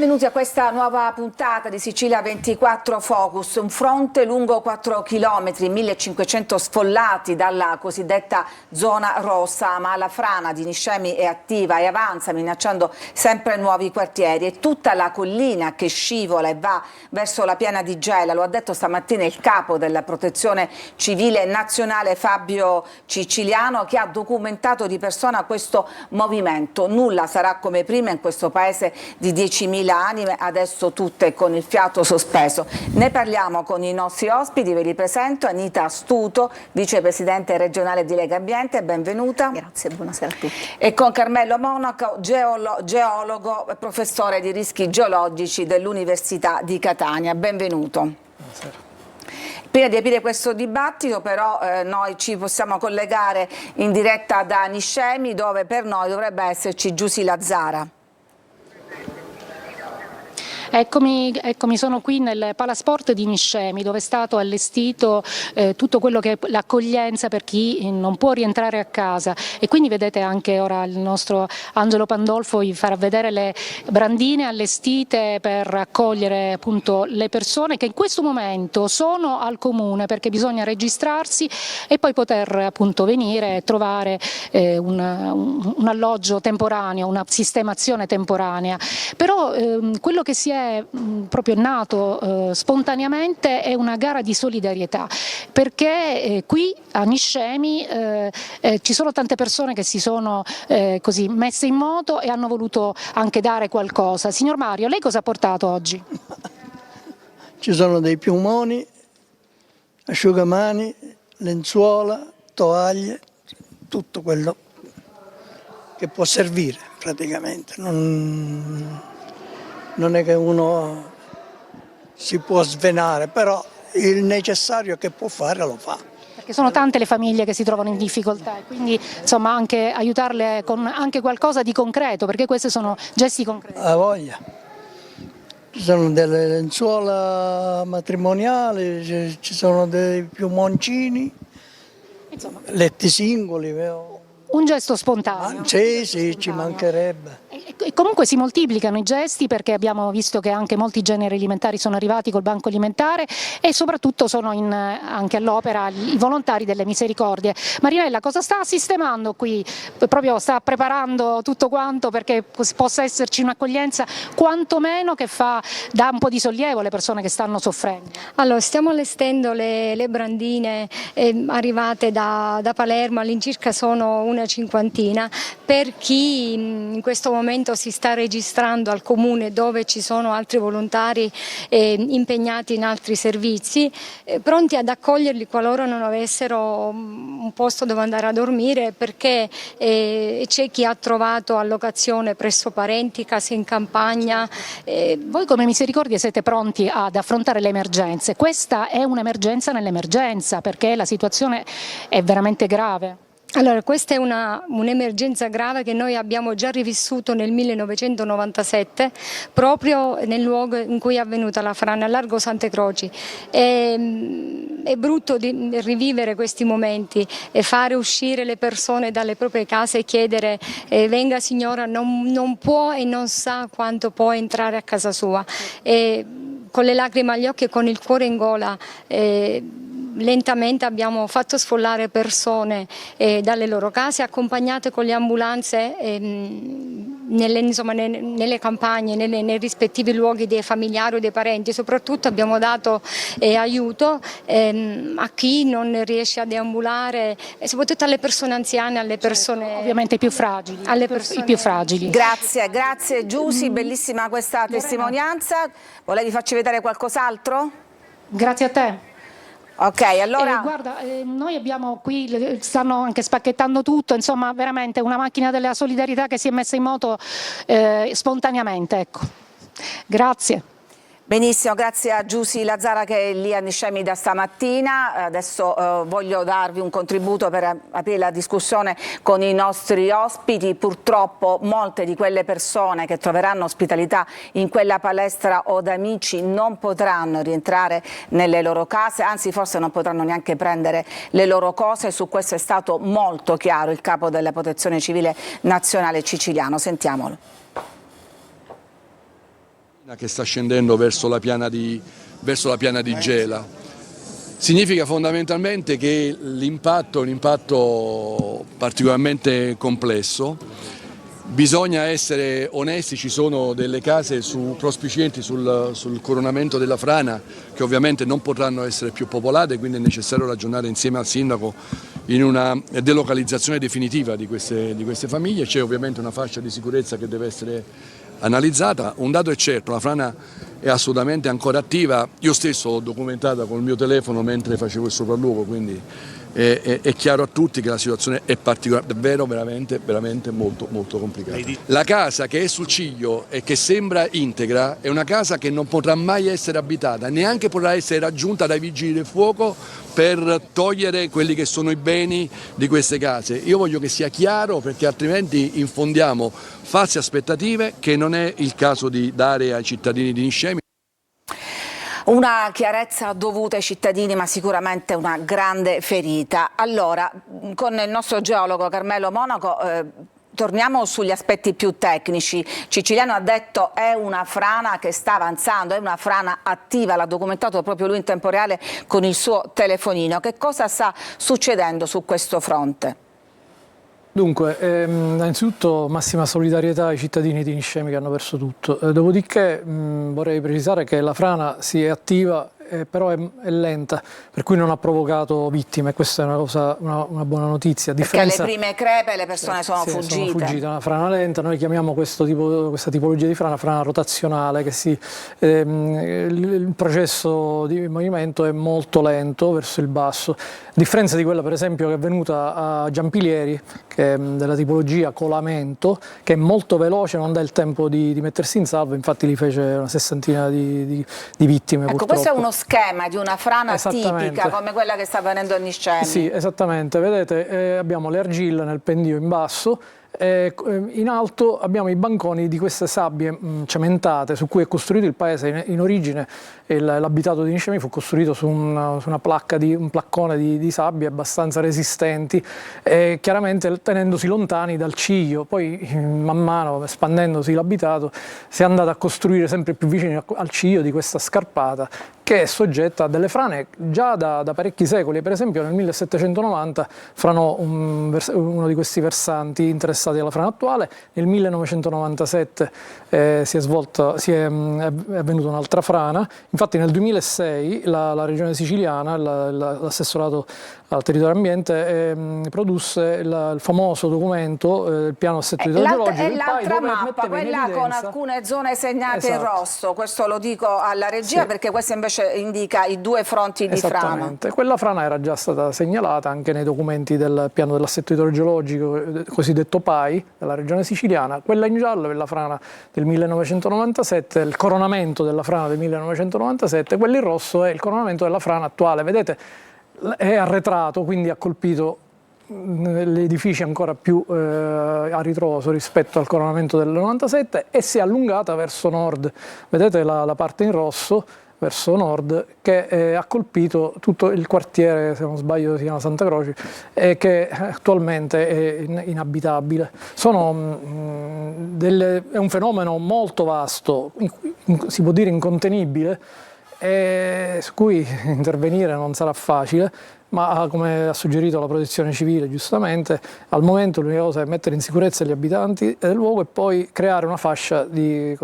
Benvenuti a questa nuova puntata di Sicilia 24 Focus. Un fronte lungo 4 km, 1500 sfollati dalla cosiddetta zona rossa, ma la frana di Niscemi è attiva e avanza minacciando sempre nuovi quartieri. E tutta la collina che scivola e va verso la piana di Gela, lo ha detto stamattina il capo della Protezione Civile Nazionale Fabio Ciciliano, che ha documentato di persona questo movimento. Nulla sarà come prima in questo paese di 10.000 anime, adesso tutte con il fiato sospeso. Ne parliamo con i nostri ospiti, ve li presento. Anita Astuto, vicepresidente regionale di Lega Ambiente, benvenuta. Grazie, buonasera a tutti. E con Carmelo Monaco, geologo e professore di rischi geologici dell'Università di Catania, benvenuto. Buonasera. Prima di aprire questo dibattito però noi ci possiamo collegare in diretta da Niscemi, dove per noi dovrebbe esserci Giusy Lazzara. Eccomi, sono qui nel Palasport di Niscemi, dove è stato allestito tutto quello che è l'accoglienza per chi non può rientrare a casa, e quindi vedete anche ora il nostro Angelo Pandolfo vi farà vedere le brandine allestite per accogliere appunto le persone che in questo momento sono al comune, perché bisogna registrarsi e poi poter appunto venire e trovare un alloggio temporaneo, una sistemazione temporanea. Però quello che si è proprio nato spontaneamente è una gara di solidarietà, perché qui a Niscemi ci sono tante persone che si sono così messe in moto e hanno voluto anche dare qualcosa. Signor Mario, lei cosa ha portato oggi? Ci sono dei piumoni, asciugamani, lenzuola, toaglie, tutto quello che può servire praticamente. Non è che uno si può svenare, però il necessario che può fare lo fa. Perché sono tante le famiglie che si trovano in difficoltà, e quindi insomma anche aiutarle con anche qualcosa di concreto, perché questi sono gesti concreti. Ha voglia. Ci sono delle lenzuola matrimoniali, ci sono dei piumoncini, Insomma, letti singoli. un gesto spontaneo. Sì, ci mancherebbe. E comunque si moltiplicano i gesti, perché abbiamo visto che anche molti generi alimentari sono arrivati col banco alimentare, e soprattutto sono anche all'opera i volontari delle misericordie. Marinella, cosa sta sistemando qui? Proprio sta preparando tutto quanto perché possa esserci un'accoglienza quantomeno che dà un po' di sollievo alle persone che stanno soffrendo. Allora, stiamo allestendo le brandine arrivate da Palermo, all'incirca sono una cinquantina, per chi in questo momento si sta registrando al comune, dove ci sono altri volontari impegnati in altri servizi, pronti ad accoglierli qualora non avessero un posto dove andare a dormire, perché c'è chi ha trovato allocazione presso parenti, case in campagna. Voi come Misericordie siete pronti ad affrontare le emergenze. Questa è un'emergenza nell'emergenza, perché la situazione è veramente grave. Allora, questa è un'emergenza grave che noi abbiamo già rivissuto nel 1997, proprio nel luogo in cui è avvenuta la frana, a Largo Sante Croci. È brutto rivivere questi momenti e fare uscire le persone dalle proprie case e chiedere venga signora, non può e non sa quanto può entrare a casa sua. Con le lacrime agli occhi e con il cuore in gola, lentamente abbiamo fatto sfollare persone dalle loro case, accompagnate con le ambulanze nelle campagne, nei rispettivi luoghi dei familiari o dei parenti. Soprattutto abbiamo dato aiuto a chi non riesce a deambulare, e soprattutto alle persone anziane, alle persone ovviamente più fragili, i più fragili. Grazie Giusy, bellissima questa testimonianza. Volevi farci vedere qualcos'altro? Grazie a te. Ok, allora guarda, noi abbiamo qui, stanno anche spacchettando tutto, insomma veramente una macchina della solidarietà che si è messa in moto spontaneamente, ecco. Grazie. benissimo, grazie a Giusy Lazzara che è lì a Niscemi da stamattina. Adesso voglio darvi un contributo per aprire la discussione con i nostri ospiti. Purtroppo molte di quelle persone che troveranno ospitalità in quella palestra Od Amici non potranno rientrare nelle loro case, anzi forse non potranno neanche prendere le loro cose. Su questo è stato molto chiaro il capo della Protezione Civile Nazionale Ciciliano. Sentiamolo. Che sta scendendo verso la piana di Gela. Significa fondamentalmente che l'impatto è un impatto particolarmente complesso. Bisogna essere onesti, ci sono delle case prospicienti sul coronamento della frana che ovviamente non potranno essere più popolate, quindi è necessario ragionare insieme al sindaco in una delocalizzazione definitiva di queste famiglie. C'è ovviamente una fascia di sicurezza che deve essere analizzata. Un dato è certo, la frana è assolutamente ancora attiva, io stesso l'ho documentata col mio telefono mentre facevo il sopralluogo, quindi è chiaro a tutti che la situazione è davvero veramente molto complicata. La casa che è sul ciglio e che sembra integra è una casa che non potrà mai essere abitata, neanche potrà essere raggiunta dai vigili del fuoco per togliere quelli che sono i beni di queste case. Io voglio che sia chiaro, perché altrimenti infondiamo false aspettative che non è il caso di dare ai cittadini di Niscemi. Una chiarezza dovuta ai cittadini, ma sicuramente una grande ferita. Allora, con il nostro geologo Carmelo Monaco torniamo sugli aspetti più tecnici. Ciciliano ha detto è una frana che sta avanzando, è una frana attiva, l'ha documentato proprio lui in tempo reale con il suo telefonino. Che cosa sta succedendo su questo fronte? Dunque, innanzitutto massima solidarietà ai cittadini di Niscemi che hanno perso tutto. Dopodiché vorrei precisare che la frana si è attiva, però è lenta, per cui non ha provocato vittime. Questa è una buona notizia. Perché alle prime crepe le persone sono fuggite. Sono fuggite, una frana lenta. Noi chiamiamo questa tipologia di frana rotazionale, che il processo di movimento è molto lento verso il basso, a differenza di quella per esempio che è avvenuta a Giampilieri, che è della tipologia colamento, che è molto veloce, non dà il tempo di mettersi in salvo, infatti li fece una sessantina di vittime. Ecco, questo è uno schema di una frana tipica come quella che sta avvenendo a Niscemi. Sì, esattamente. Vedete, abbiamo le argille nel pendio in basso, in alto abbiamo i banconi di queste sabbie cementate su cui è costruito il paese. In origine l'abitato di Niscemi fu costruito su un placcone di sabbie abbastanza resistenti, chiaramente tenendosi lontani dal ciglio. Poi man mano, espandendosi l'abitato, si è andato a costruire sempre più vicino al ciglio di questa scarpata, che è soggetta a delle frane già da parecchi secoli. Per esempio nel 1790 franò uno di questi versanti interessati alla frana attuale. Nel 1997 è avvenuta un'altra frana. Infatti nel 2006 la regione siciliana, l'assessorato al territorio e ambiente, produsse il famoso documento, il piano assetto idrogeologico. È l'altra mappa, quella con alcune zone segnate in rosso. Questo lo dico alla regia, perché questa invece indica i due fronti di frana. Esattamente. Quella frana era già stata segnalata anche nei documenti del piano dell'assetto idrogeologico, cosiddetto PAI, della regione siciliana. Quella in giallo è la frana del 1997, il coronamento della frana del 1997, quello in rosso è il coronamento della frana attuale. Vedete, è arretrato, quindi ha colpito l'edificio ancora più a ritroso rispetto al coronamento del 97 e si è allungata verso nord. Vedete la parte in rosso verso nord che ha colpito tutto il quartiere, se non sbaglio si chiama Santa Croce, che attualmente è inabitabile. È un fenomeno molto vasto, si può dire incontenibile, su cui intervenire non sarà facile, ma come ha suggerito la protezione civile giustamente, al momento l'unica cosa è mettere in sicurezza gli abitanti del luogo e poi creare una fascia di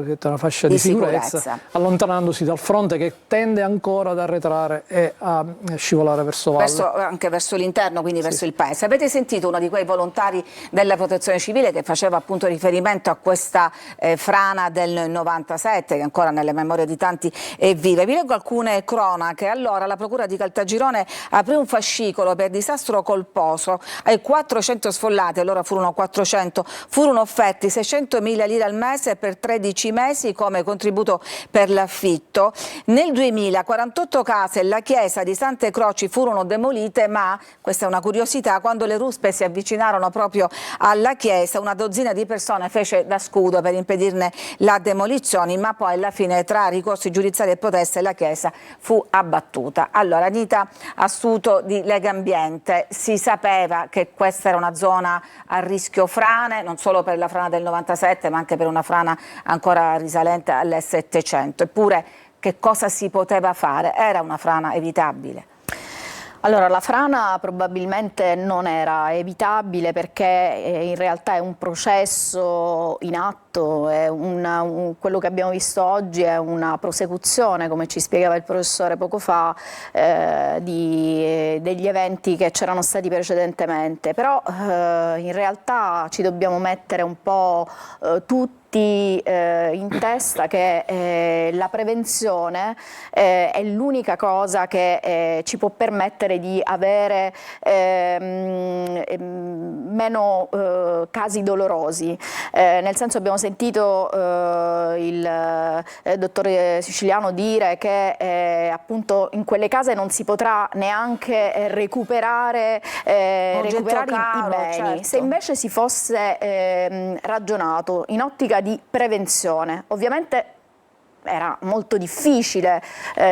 sicurezza, allontanandosi dal fronte che tende ancora ad arretrare e a scivolare verso valle. Anche verso l'interno, quindi verso il paese. Avete sentito uno di quei volontari della protezione civile che faceva appunto riferimento a questa frana del 97, che ancora nelle memorie di tanti è viva. Vi leggo alcune cronache. Allora, la Procura di Caltagirone aprì un fascicolo per disastro colposo. Ai 400 sfollati, allora furono 400, furono offerti 600.000 lire al mese per 13 mesi come contributo per l'affitto. Nel 2000 48 case e la chiesa di Sante Croci furono demolite, ma, questa è una curiosità, quando le ruspe si avvicinarono proprio alla chiesa, una dozzina di persone fece da scudo per impedirne la demolizione, ma poi alla fine, tra ricorsi giudiziari e proteste, la chiesa fu abbattuta. Allora, Anita Astuto di Legambiente, si sapeva che questa era una zona a rischio frane, non solo per la frana del 97 ma anche per una frana ancora risalente all'700, eppure che cosa si poteva fare? Era una frana evitabile? Allora, la frana probabilmente non era evitabile perché in realtà è un processo in atto, è quello che abbiamo visto oggi è una prosecuzione, come ci spiegava il professore poco fa, degli eventi che c'erano stati precedentemente, però in realtà ci dobbiamo mettere un po' tutti in testa che la prevenzione è l'unica cosa che ci può permettere di avere meno casi dolorosi, nel senso abbiamo sentito il dottore Siciliano dire che appunto in quelle case non si potrà neanche recuperare i beni, certo. Se invece si fosse ragionato in ottica di prevenzione, ovviamente era molto difficile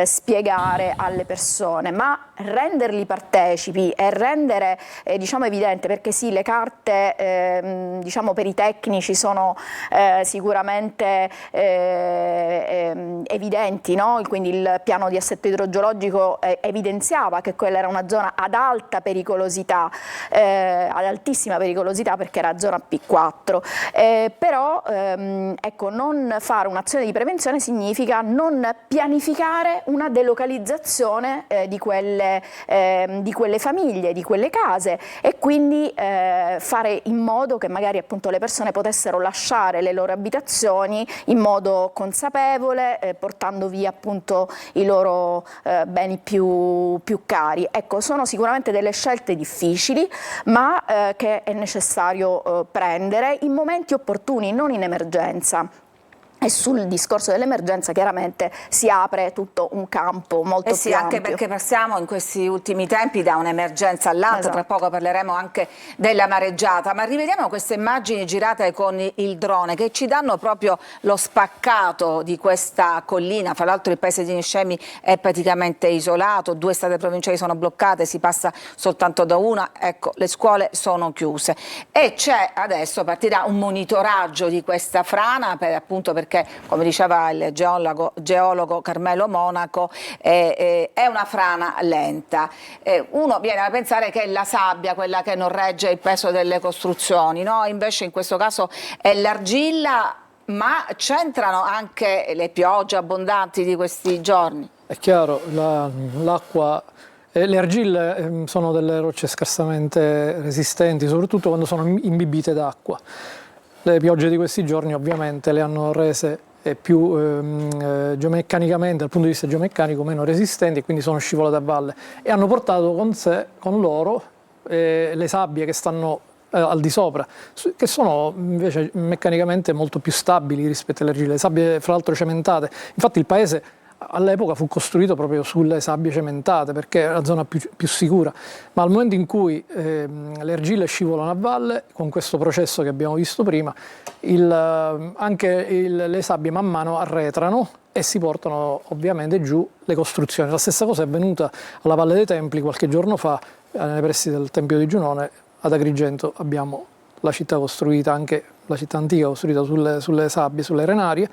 spiegare alle persone, ma renderli partecipi e rendere diciamo evidente, perché sì, le carte diciamo per i tecnici sono sicuramente evidenti, no? Quindi il piano di assetto idrogeologico evidenziava che quella era una zona ad alta pericolosità, ad altissima pericolosità perché era zona P4, però ecco, non fare un'azione di prevenzione significa non pianificare una delocalizzazione di quelle famiglie, di quelle case, e quindi fare in modo che magari appunto le persone potessero lasciare le loro abitazioni in modo consapevole, portando via appunto i loro beni più cari. Ecco, sono sicuramente delle scelte difficili, ma che è necessario prendere in momenti opportuni, non in emergenza. E sul discorso dell'emergenza chiaramente si apre tutto un campo molto più anche ampio. perché passiamo in questi ultimi tempi da un'emergenza all'altra, Esatto. Tra poco parleremo anche della mareggiata, ma rivediamo queste immagini girate con il drone che ci danno proprio lo spaccato di questa collina. Fra l'altro il paese di Niscemi è praticamente isolato, 2 strade provinciali sono bloccate, si passa soltanto da una, ecco, le scuole sono chiuse e adesso partirà un monitoraggio di questa frana perché come diceva il geologo Carmelo Monaco è una frana lenta. Uno viene a pensare che è la sabbia quella che non regge il peso delle costruzioni, no? Invece in questo caso è l'argilla, ma c'entrano anche le piogge abbondanti di questi giorni. È chiaro, l'acqua, le argille sono delle rocce scarsamente resistenti, soprattutto quando sono imbibite d'acqua. Le piogge di questi giorni ovviamente le hanno rese più geomeccanicamente, dal punto di vista geomeccanico, meno resistenti, e quindi sono scivolate a valle e hanno portato con loro le sabbie che stanno al di sopra, che sono invece meccanicamente molto più stabili rispetto alle argille, le sabbie fra l'altro cementate. Infatti il paese all'epoca fu costruito proprio sulle sabbie cementate perché è la zona più sicura, ma al momento in cui le argille scivolano a valle, con questo processo che abbiamo visto prima, le sabbie man mano arretrano e si portano ovviamente giù le costruzioni. La stessa cosa è avvenuta alla Valle dei Templi qualche giorno fa, nei pressi del Tempio di Giunone. Ad Agrigento abbiamo la città costruita, anche la città antica costruita sulle sabbie, sulle arenarie,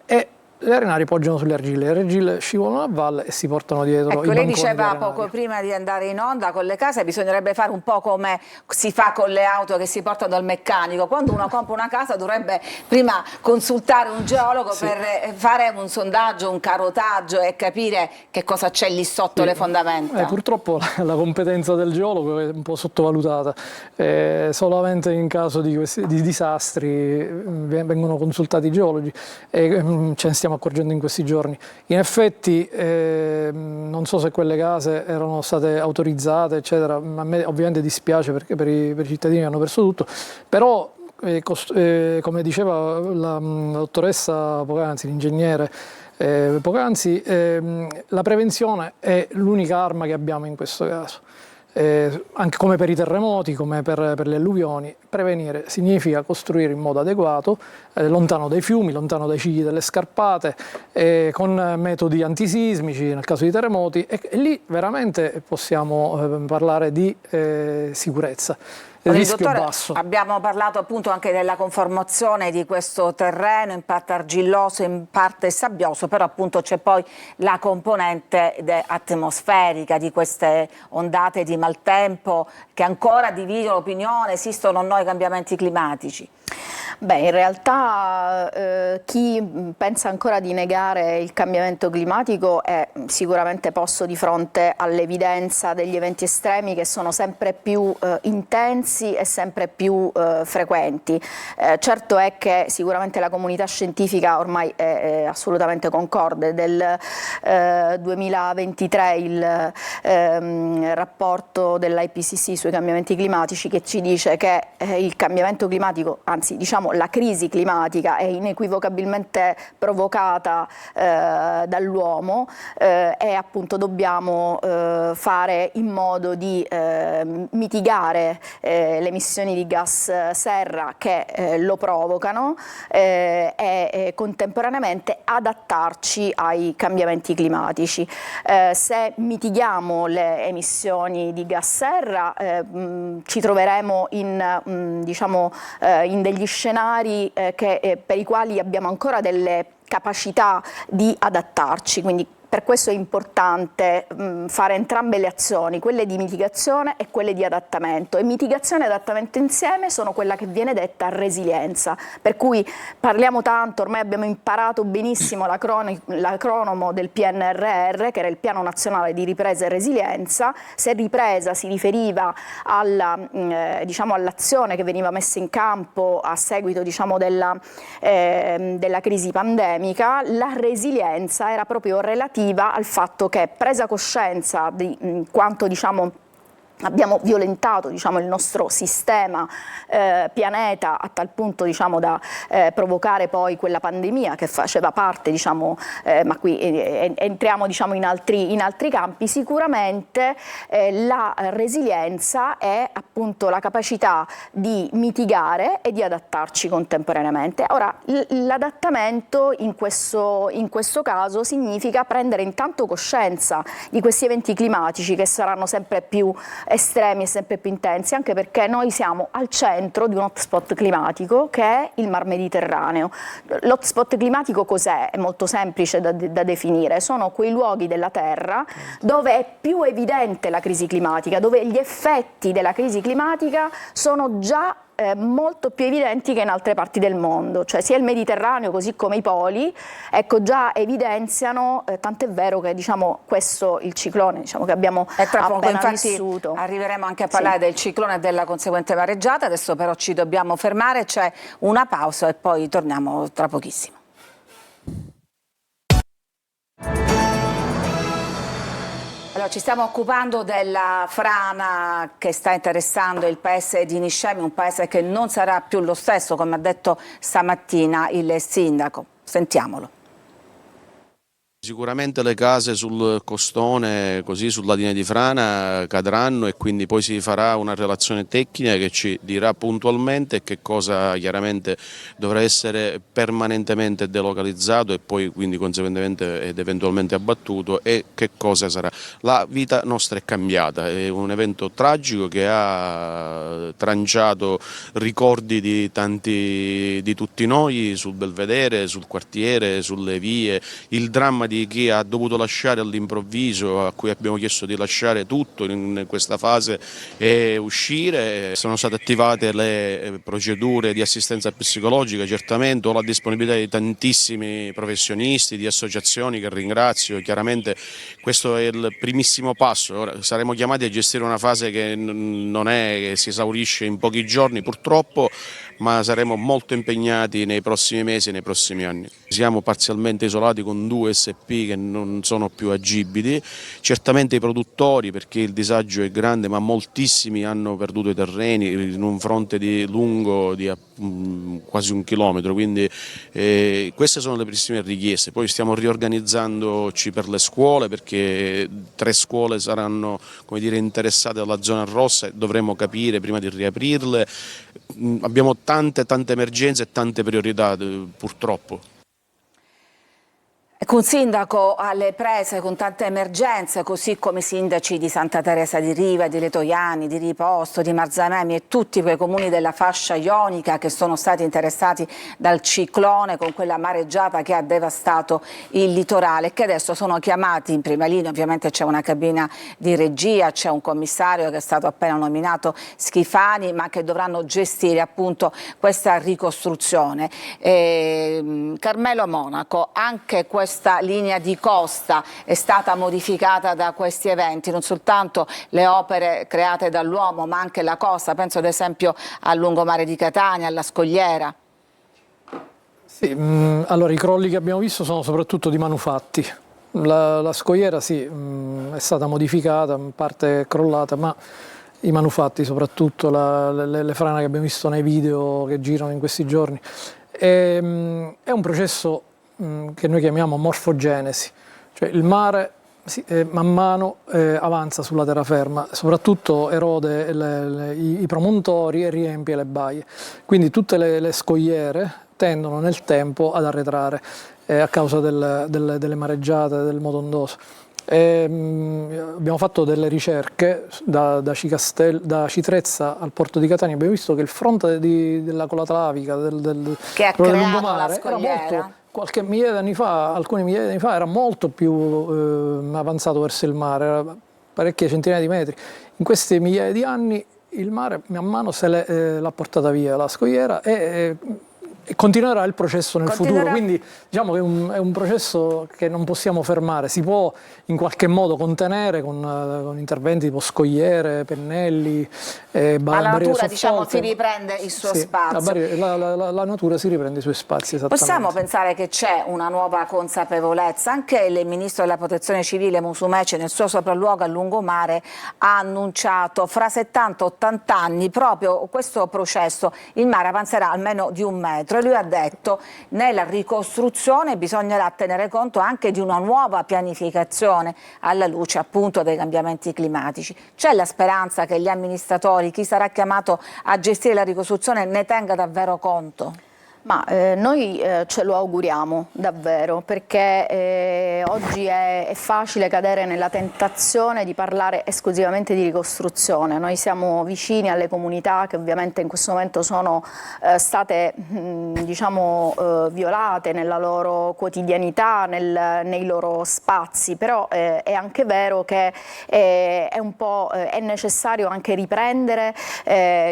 e le arenarie poggiano sulle argille scivolano a valle e si portano dietro i banconi. Lei diceva poco prima di andare in onda con le case bisognerebbe fare un po' come si fa con le auto che si portano dal meccanico. Quando uno compra una casa dovrebbe prima consultare un geologo per fare un sondaggio, un carotaggio e capire che cosa c'è lì sotto le fondamenta. Purtroppo la competenza del geologo è un po' sottovalutata, solamente in caso di disastri vengono consultati i geologi e ce ne stiamo accorgendo in questi giorni. In effetti non so se quelle case erano state autorizzate eccetera, ma a me ovviamente dispiace perché per i cittadini che hanno perso tutto, però come diceva la dottoressa poc'anzi, l'ingegnere poc'anzi, la prevenzione è l'unica arma che abbiamo in questo caso. anche come per i terremoti, come per le alluvioni. Prevenire significa costruire in modo adeguato, lontano dai fiumi, lontano dai cigli delle scarpate, con metodi antisismici nel caso di terremoti, e lì veramente possiamo parlare di sicurezza. Rischio Dottore, basso. abbiamo parlato appunto anche della conformazione di questo terreno, in parte argilloso, in parte sabbioso, però appunto c'è poi la componente atmosferica di queste ondate di maltempo che ancora dividono l'opinione, esistono o no i cambiamenti climatici? Beh, in realtà chi pensa ancora di negare il cambiamento climatico è sicuramente posto di fronte all'evidenza degli eventi estremi che sono sempre più intensi e sempre più frequenti. Certo è che sicuramente la comunità scientifica ormai è assolutamente concorde. Del 2023 il rapporto dell'IPCC sui cambiamenti climatici che ci dice che il cambiamento climatico, anzi diciamo la crisi climatica, è inequivocabilmente provocata dall'uomo e appunto dobbiamo fare in modo di mitigare le emissioni di gas serra che lo provocano e contemporaneamente adattarci ai cambiamenti climatici. Se mitighiamo le emissioni di gas serra ci troveremo in degli scenari per i quali abbiamo ancora delle capacità di adattarci, quindi per questo è importante fare entrambe le azioni, quelle di mitigazione e quelle di adattamento, e mitigazione e adattamento insieme sono quella che viene detta resilienza, per cui parliamo tanto, ormai abbiamo imparato benissimo l'acronimo del PNRR, che era il Piano Nazionale di Ripresa e Resilienza. Se ripresa si riferiva all'azione che veniva messa in campo a seguito della crisi pandemica, la resilienza era proprio relativa al fatto che, presa coscienza di quanto abbiamo violentato il nostro sistema pianeta a tal punto da provocare poi quella pandemia che faceva parte, ma qui entriamo in altri campi, sicuramente la resilienza è appunto la capacità di mitigare e di adattarci contemporaneamente. Ora, l'adattamento in questo caso significa prendere intanto coscienza di questi eventi climatici che saranno sempre più estremi e sempre più intensi, anche perché noi siamo al centro di un hotspot climatico che è il Mar Mediterraneo. L'hotspot climatico cos'è? È molto semplice da definire, sono quei luoghi della Terra dove è più evidente la crisi climatica, dove gli effetti della crisi climatica sono già molto più evidenti che in altre parti del mondo, cioè sia il Mediterraneo così come i poli, ecco, già evidenziano, tant'è vero che questo, il ciclone che abbiamo appena vissuto. Arriveremo anche a parlare del ciclone e della conseguente mareggiata, adesso però ci dobbiamo fermare, c'è una pausa e poi torniamo tra pochissimo. Allora, ci stiamo occupando della frana che sta interessando il paese di Niscemi, un paese che non sarà più lo stesso, come ha detto stamattina il sindaco. Sentiamolo. Sicuramente le case sul costone, così sulla linea di frana, cadranno e quindi poi si farà una relazione tecnica che ci dirà puntualmente che cosa chiaramente dovrà essere permanentemente delocalizzato e poi quindi conseguentemente ed eventualmente abbattuto e che cosa sarà. La vita nostra è cambiata, è un evento tragico che ha tranciato ricordi di tutti noi sul Belvedere, sul quartiere, sulle vie, il dramma di chi ha dovuto lasciare all'improvviso, a cui abbiamo chiesto di lasciare tutto in questa fase e uscire. Sono state attivate le procedure di assistenza psicologica, certamente ho la disponibilità di tantissimi professionisti, di associazioni che ringrazio, chiaramente questo è il primissimo passo. Ora saremo chiamati a gestire una fase che non è che si esaurisce in pochi giorni purtroppo, ma saremo molto impegnati nei prossimi mesi e nei prossimi anni. Siamo parzialmente isolati con 2 SP che non sono più agibili, certamente i produttori, perché il disagio è grande, ma moltissimi hanno perduto i terreni in un fronte lungo di quasi 1 chilometro, quindi queste sono le prime richieste. Poi stiamo riorganizzandoci per le scuole, perché 3 scuole saranno, come dire, interessate dalla zona rossa e dovremo capire prima di riaprirle. Abbiamo tante emergenze e tante priorità, purtroppo. Un sindaco alle prese con tante emergenze, così come i sindaci di Santa Teresa di Riva, di Letoiani, di Riposto, di Marzamemi e tutti quei comuni della fascia ionica che sono stati interessati dal ciclone con quella mareggiata che ha devastato il litorale e che adesso sono chiamati in prima linea. Ovviamente c'è una cabina di regia, c'è un commissario che è stato appena nominato, Schifani, ma che dovranno gestire appunto questa ricostruzione. Carmelo Monaco, anche questa linea di costa è stata modificata da questi eventi, non soltanto le opere create dall'uomo ma anche la costa, penso ad esempio al lungomare di Catania, alla scogliera. Sì, allora i crolli che abbiamo visto sono soprattutto di manufatti. La scogliera sì, è stata modificata, in parte è crollata, ma i manufatti, soprattutto le frane che abbiamo visto nei video che girano in questi giorni, è un processo che noi chiamiamo morfogenesi, cioè il mare man mano avanza sulla terraferma, soprattutto erode i promontori e riempie le baie, quindi tutte le scogliere tendono nel tempo ad arretrare a causa delle mareggiate, del moto ondoso. Abbiamo fatto delle ricerche da Citrezza al porto di Catania, abbiamo visto che il fronte della colata lavica del lungomare era molto, qualche migliaia di anni fa, alcuni migliaia di anni fa, era molto più avanzato verso il mare, era parecchie centinaia di metri. In questi migliaia di anni il mare man mano se l'ha portata via la scogliera e continuerà il processo nel futuro, quindi diciamo che è un processo che non possiamo fermare, si può in qualche modo contenere con interventi tipo scogliere, pennelli, ma la natura diciamo si riprende il suo spazio. La natura si riprende i suoi spazi, esattamente. Possiamo pensare che c'è una nuova consapevolezza, anche il ministro della protezione civile Musumeci nel suo sopralluogo a lungomare ha annunciato fra 70-80 anni proprio questo processo, il mare avanzerà almeno di 1 metro. E lui ha detto nella ricostruzione bisognerà tenere conto anche di una nuova pianificazione alla luce appunto dei cambiamenti climatici. C'è la speranza che gli amministratori, chi sarà chiamato a gestire la ricostruzione, ne tenga davvero conto? Ma noi ce lo auguriamo davvero, perché oggi è facile cadere nella tentazione di parlare esclusivamente di ricostruzione. Noi siamo vicini alle comunità che ovviamente in questo momento sono state diciamo, violate nella loro quotidianità, nei loro spazi, però è anche vero che è necessario anche riprendere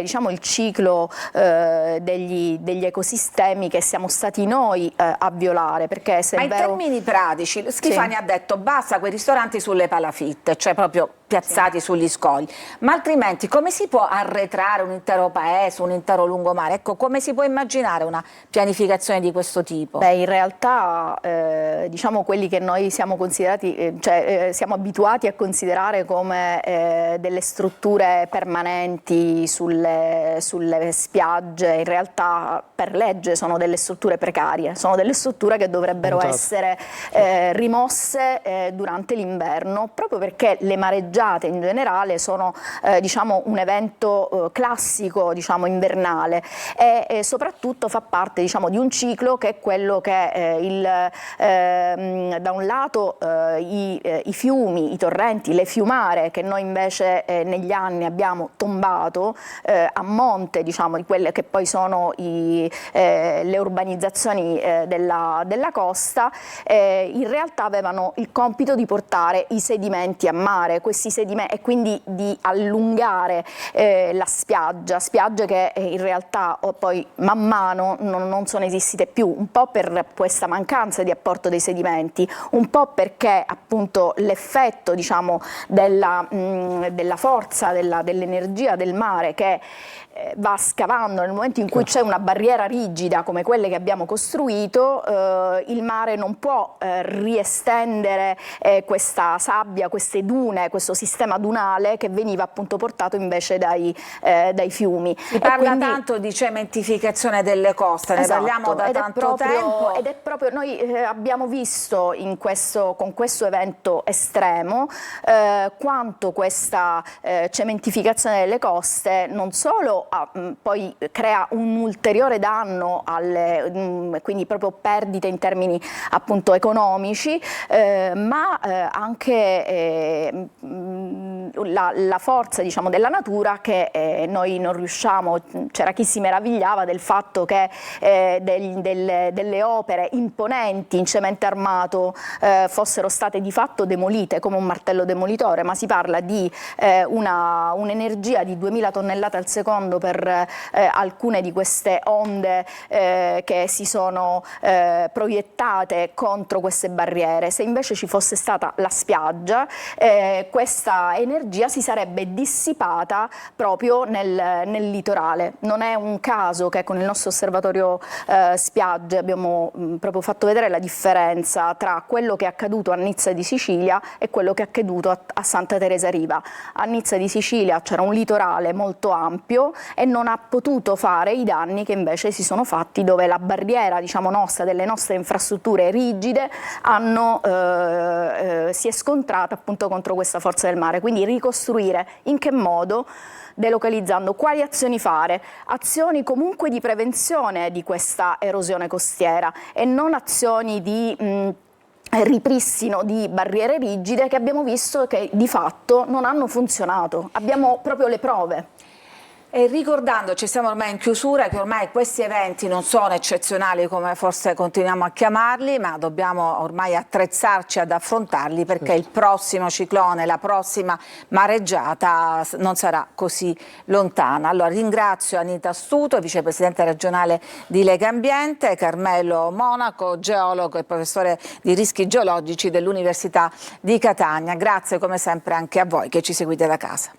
diciamo, il ciclo degli ecosistemi che siamo stati noi a violare, perché se ma è in vero... termini pratici, Schifani ha detto basta quei ristoranti sulle palafitte, cioè proprio piazzati sugli scogli, ma altrimenti come si può arretrare un intero paese, un intero lungomare? Ecco, come si può immaginare una pianificazione di questo tipo? Beh, in realtà diciamo quelli che noi siamo considerati, siamo abituati a considerare come delle strutture permanenti sulle spiagge, in realtà per legge sono delle strutture precarie, sono delle strutture che dovrebbero essere rimosse durante l'inverno, proprio perché le mareggiate in generale sono diciamo, un evento classico diciamo, invernale e soprattutto fa parte diciamo, di un ciclo che è quello che da un lato i fiumi, i torrenti, le fiumare che noi invece negli anni abbiamo tombato a monte diciamo, di quelle che poi sono le urbanizzazioni della costa, in realtà avevano il compito di portare i sedimenti a mare, e quindi di allungare la spiagge che in realtà poi man mano non sono esistite più, un po' per questa mancanza di apporto dei sedimenti, un po' perché appunto l'effetto diciamo, della forza, dell'energia del mare che va scavando, nel momento in cui c'è una barriera rigida come quelle che abbiamo costruito, il mare non può riestendere questa sabbia, queste dune, questo sistema dunale che veniva appunto portato invece dai fiumi. Si parla tanto di cementificazione delle coste, ne parliamo da tanto tempo. Ed è proprio, noi abbiamo visto con questo evento estremo quanto questa cementificazione delle coste non solo poi crea un ulteriore danno, quindi proprio perdite in termini appunto economici, ma anche la forza, diciamo, della natura che noi non riusciamo. C'era chi si meravigliava del fatto che delle opere imponenti in cemento armato fossero state di fatto demolite come un martello demolitore, ma si parla di un'energia di 2000 tonnellate al secondo per alcune di queste onde che si sono proiettate contro queste barriere. Se invece ci fosse stata la spiaggia, questa energia si sarebbe dissipata proprio nel litorale. Non è un caso che con il nostro osservatorio spiagge abbiamo proprio fatto vedere la differenza tra quello che è accaduto a Nizza di Sicilia e quello che è accaduto a Santa Teresa Riva. A Nizza di Sicilia c'era un litorale molto ampio e non ha potuto fare i danni che invece si sono fatti dove la barriera, diciamo, nostra, delle nostre infrastrutture rigide si è scontrata appunto contro questa forza del mare. Quindi ricostruire in che modo, delocalizzando, quali azioni fare, azioni comunque di prevenzione di questa erosione costiera e non azioni di ripristino di barriere rigide che abbiamo visto che di fatto non hanno funzionato. Abbiamo proprio le prove. E ricordandoci, siamo ormai in chiusura, che ormai questi eventi non sono eccezionali come forse continuiamo a chiamarli, ma dobbiamo ormai attrezzarci ad affrontarli perché il prossimo ciclone, la prossima mareggiata non sarà così lontana. Allora ringrazio Anita Astuto, vicepresidente regionale di Lega Ambiente, Carmelo Monaco, geologo e professore di rischi geologici dell'Università di Catania. Grazie come sempre anche a voi che ci seguite da casa.